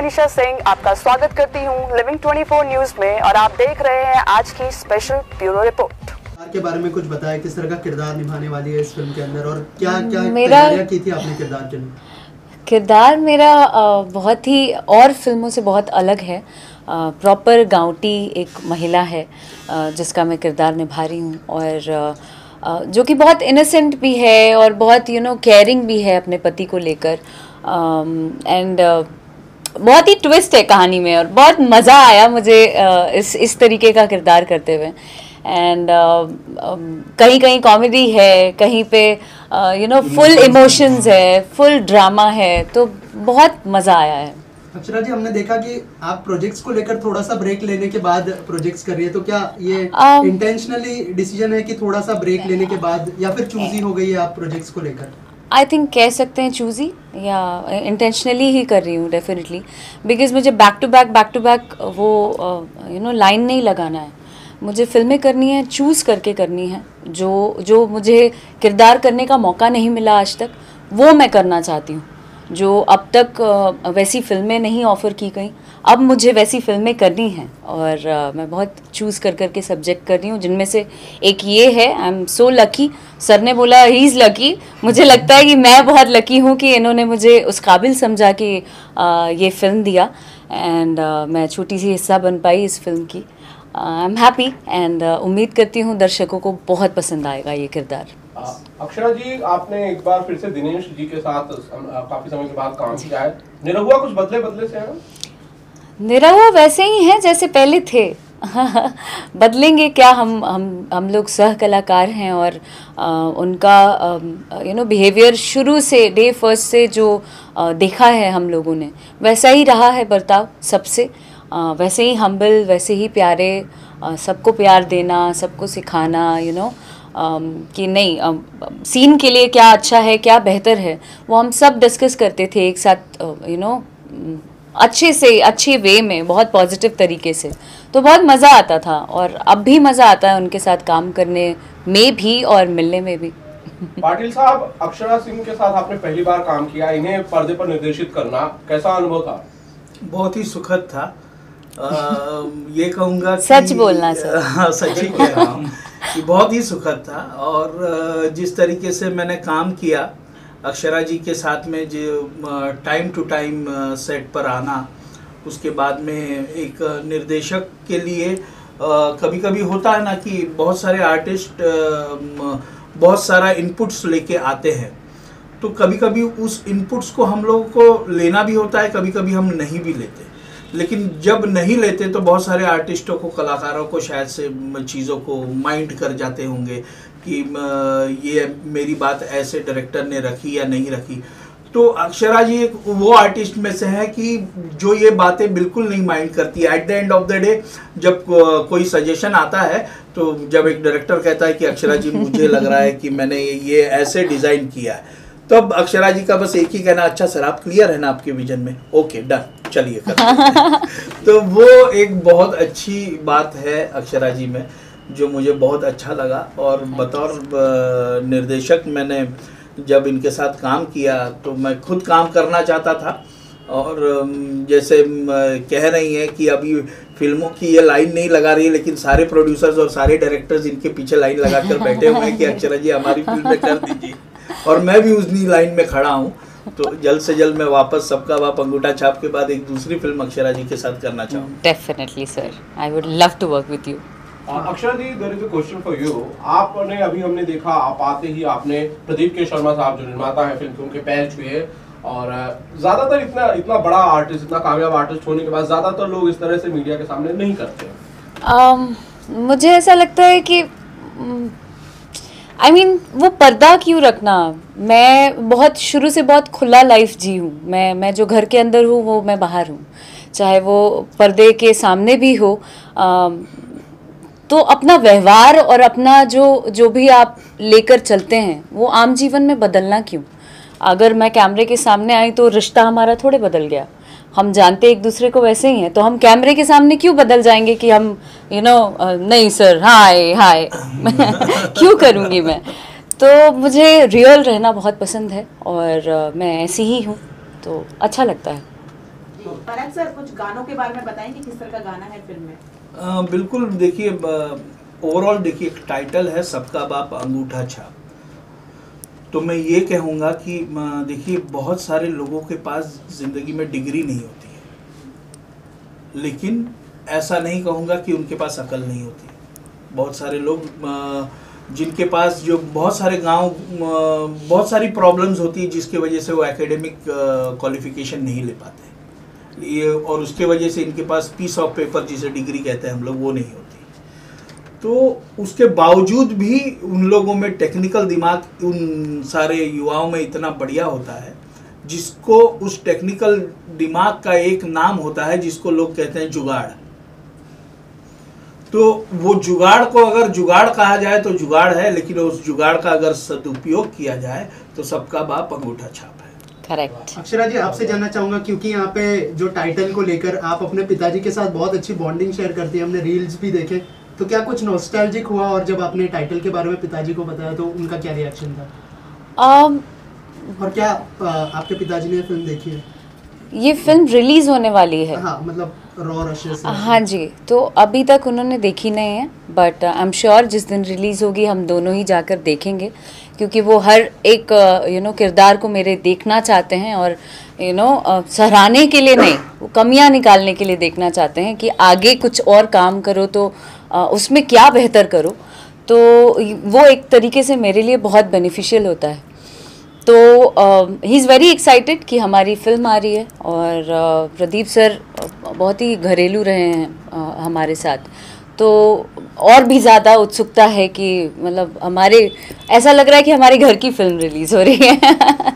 मनीषा सिंह आपका स्वागत करती हूँ लिविंग 24 न्यूज में और आप देख रहे हैं आज की स्पेशल ब्यूरो रिपोर्ट। के बारे में कुछ बताया, किस तरह का किरदार निभाने वाली है इस फिल्म के अंदर और क्या क्या तैयारियां की थी आपने किरदार के लिए? किरदार मेरा बहुत ही और फिल्मों से बहुत अलग है। प्रॉपर गाँवटी एक महिला है जिसका मैं किरदार निभा रही हूँ और जो कि बहुत इनोसेंट भी है और बहुत केयरिंग भी है अपने पति को लेकर। एंड बहुत ही ट्विस्ट है कहानी में और बहुत मज़ा आया मुझे इस तरीके का किरदार करते हुए। एंड कहीं कहीं कॉमेडी है, कहीं पे फुल इमोशंस है, फुल ड्रामा है, तो बहुत मज़ा आया है। अक्षरा जी, हमने देखा कि आप प्रोजेक्ट्स को लेकर थोड़ा सा ब्रेक लेने के बाद प्रोजेक्ट्स कर रही है, तो क्या ये इंटेंशनली डिसीजन है कि थोड़ा सा ब्रेक लेने के बाद, या फिर चूजी हो गई है आप प्रोजेक्ट्स को लेकर? आई थिंक कह सकते हैं चूजी, या इंटेंशनली ही कर रही हूँ डेफिनेटली, बिकॉज मुझे बैक टू बैक वो लाइन नहीं लगाना है। मुझे फिल्में करनी है, चूज़ करके करनी है। जो मुझे किरदार करने का मौका नहीं मिला आज तक, वो मैं करना चाहती हूँ। जो अब तक वैसी फिल्में नहीं ऑफ़र की गई, अब मुझे वैसी फिल्में करनी हैं और मैं बहुत चूज़ कर के सब्जेक्ट कर रही हूँ, जिनमें से एक ये है। I am so lucky. Sir ने बोला ही इज़ लकी, मुझे लगता है कि मैं बहुत लकी हूँ कि इन्होंने मुझे उस काबिल समझा कि ये फ़िल्म दिया। एंड मैं छोटी सी हिस्सा बन पाई इस फिल्म की। आई एम हैप्पी एंड उम्मीद करती हूँ दर्शकों को बहुत पसंद आएगा ये किरदार। अक्षरा जी, आपने एक बार फिर से दिनेश जी के साथ काफी समय के बाद काम किया है। निरहुआ कुछ बदले से है? निरहुआ वैसे ही हैं जैसे पहले थे। बदलेंगे क्या, हम लोग सह कलाकार हैं और उनका बिहेवियर शुरू से डे फर्स्ट से जो देखा है हम लोगों ने, वैसा ही रहा है बर्ताव सबसे। वैसे ही हम्बल, वैसे ही प्यारे, सबको प्यार देना, सबको सिखाना, कि नहीं सीन के लिए क्या अच्छा है, क्या बेहतर है, वो हम सब डिस्कस करते थे एक साथ, अच्छे से, अच्छे वे में, बहुत पॉजिटिव तरीके से। तो बहुत मज़ा आता था और अब भी मज़ा आता है उनके साथ काम करने में भी और मिलने में भी। पाटिल साहब, अक्षरा सिंह के साथ आपने पहली बार काम किया, इन्हें पर्दे पर निर्देशित करना कैसा अनुभव था? बहुत ही सुखद था। ये कहूँगा कि सच बोलना सर। हाँ, सच ही कह रहा हूँ कि बहुत ही सुखद था। और जिस तरीके से मैंने काम किया अक्षरा जी के साथ में, जो टाइम टू टाइम सेट पर आना, उसके बाद में एक निर्देशक के लिए कभी कभी होता है ना कि बहुत सारे आर्टिस्ट बहुत सारा इनपुट्स लेके आते हैं, तो कभी कभी उस इनपुट्स को हम लोगों को लेना भी होता है, कभी कभी हम नहीं भी लेते। लेकिन जब नहीं लेते तो बहुत सारे आर्टिस्टों को, कलाकारों को शायद से चीज़ों को माइंड कर जाते होंगे कि ये मेरी बात ऐसे डायरेक्टर ने रखी या नहीं रखी। तो अक्षरा जी एक वो आर्टिस्ट में से है कि जो ये बातें बिल्कुल नहीं माइंड करती। At the end of the day जब कोई सजेशन आता है, तो जब एक डायरेक्टर कहता है कि अक्षरा जी मुझे लग रहा है कि मैंने ये ऐसे डिज़ाइन किया है, तो अब अक्षरा जी का बस एक ही कहना, अच्छा सर आप क्लियर है ना आपके विजन में, ओके डन, चलिए करते। तो वो एक बहुत अच्छी बात है अक्षरा जी में, जो मुझे बहुत अच्छा लगा। और बतौर निर्देशक मैंने जब इनके साथ काम किया तो मैं खुद काम करना चाहता था। और जैसे कह रही हैं कि अभी फिल्मों की ये लाइन नहीं लगा रही है, लेकिन सारे प्रोड्यूसर्स और सारे डायरेक्टर्स इनके पीछे लाइन लगा कर बैठे हुए हैं कि अक्षरा जी हमारी फिल्म में कर दीजिए। और मैं भी उसी लाइन में खड़ा हूँ। तो जल्द से जल्द मैं वापस सबका बाप अंगूठा छाप के बाद एक दूसरी फिल्म अक्षरा जी के साथ करना चाहूँगा। Definitely sir, I would love to work with you. Akshara ji, there is a question for you. आपने अभी हमने देखा, आप आते ही आपने प्रदीप के शर्मा साहब जो निर्माता है फिल्म के, उनके पैर छुए। और ज्यादातर इतना बड़ा आर्टिस्ट, इतना कामयाब आर्टिस्ट होने के बाद ज्यादातर लोग इस तरह से मीडिया के सामने नहीं करते। मुझे ऐसा लगता है कि I mean, वो पर्दा क्यों रखना। मैं बहुत शुरू से बहुत खुला लाइफ जी हूँ। मैं जो घर के अंदर हूँ वो मैं बाहर हूँ, चाहे वो पर्दे के सामने भी हो। तो अपना व्यवहार और अपना जो भी आप लेकर चलते हैं वो आम जीवन में बदलना क्यों। अगर मैं कैमरे के सामने आई तो रिश्ता हमारा थोड़े बदल गया। हम जानते एक दूसरे को वैसे ही हैं, तो हम कैमरे के सामने क्यों बदल जाएंगे कि हम नहीं सर हाय हाय क्यों करूँगी मैं। तो मुझे रियल रहना बहुत पसंद है और मैं ऐसी ही हूँ, तो अच्छा लगता है। पराग सर, कुछ गानों के बारे में बताएंगे, किस तरह का गाना है फिल्म में? बिल्कुल, देखिए ओवरऑल देखिए एक टाइटल है सबका बाप अंगूठा छाप। तो मैं ये कहूँगा कि देखिए बहुत सारे लोगों के पास ज़िंदगी में डिग्री नहीं होती है, लेकिन ऐसा नहीं कहूँगा कि उनके पास अकल नहीं होती। बहुत सारे लोग जिनके पास जो बहुत सारे गांव बहुत सारी प्रॉब्लम्स होती है जिसकी वजह से वो एकेडमिक क्वालिफिकेशन नहीं ले पाते ये, और उसके वजह से इनके पास पीस ऑफ पेपर जिसे डिग्री कहते हैं हम लोग वो नहीं होती। तो उसके बावजूद भी उन लोगों में टेक्निकल दिमाग उन सारे युवाओं में इतना बढ़िया होता है, जिसको उस टेक्निकल दिमाग का एक नाम होता है जिसको लोग कहते हैं जुगाड़। तो वो जुगाड़ को अगर जुगाड़ कहा जाए तो जुगाड़ है, लेकिन उस जुगाड़ का अगर सदुपयोग किया जाए तो सबका बाप अंगूठा छाप है। करेक्ट। अक्षरा जी, आपसे जानना चाहूंगा, क्योंकि यहाँ पे जो टाइटल को लेकर आप अपने पिताजी के साथ बहुत अच्छी बॉन्डिंग शेयर करती है, हमने रील्स भी देखे, तो क्या कुछ नॉस्टैल्जिक हुआ? और जब आपने टाइटल के बारे में पिताजी को बताया तो उनका क्या रिएक्शन था? और क्या आपके पिताजी ने फिल्म देखी है? ये फिल्म रिलीज होने वाली है। हाँ, मतलब रॉ रशेस। हाँ जी, तो अभी तक उन्होंने देखी नहीं है, बट आई एम श्योर जिस दिन रिलीज़ होगी हम दोनों ही जाकर देखेंगे, क्योंकि वो हर एक किरदार को मेरे देखना चाहते हैं, और सराहने के लिए नहीं, वो कमियां निकालने के लिए देखना चाहते हैं कि आगे कुछ और काम करो तो उसमें क्या बेहतर करो। तो वो एक तरीके से मेरे लिए बहुत बेनिफिशियल होता है। तो ही इज़ वेरी एक्साइटेड कि हमारी फिल्म आ रही है, और प्रदीप सर बहुत ही घरेलू रहे हैं हमारे साथ, तो और भी ज़्यादा उत्सुकता है कि मतलब ऐसा लग रहा है कि हमारे घर की फिल्म रिलीज़ हो रही है।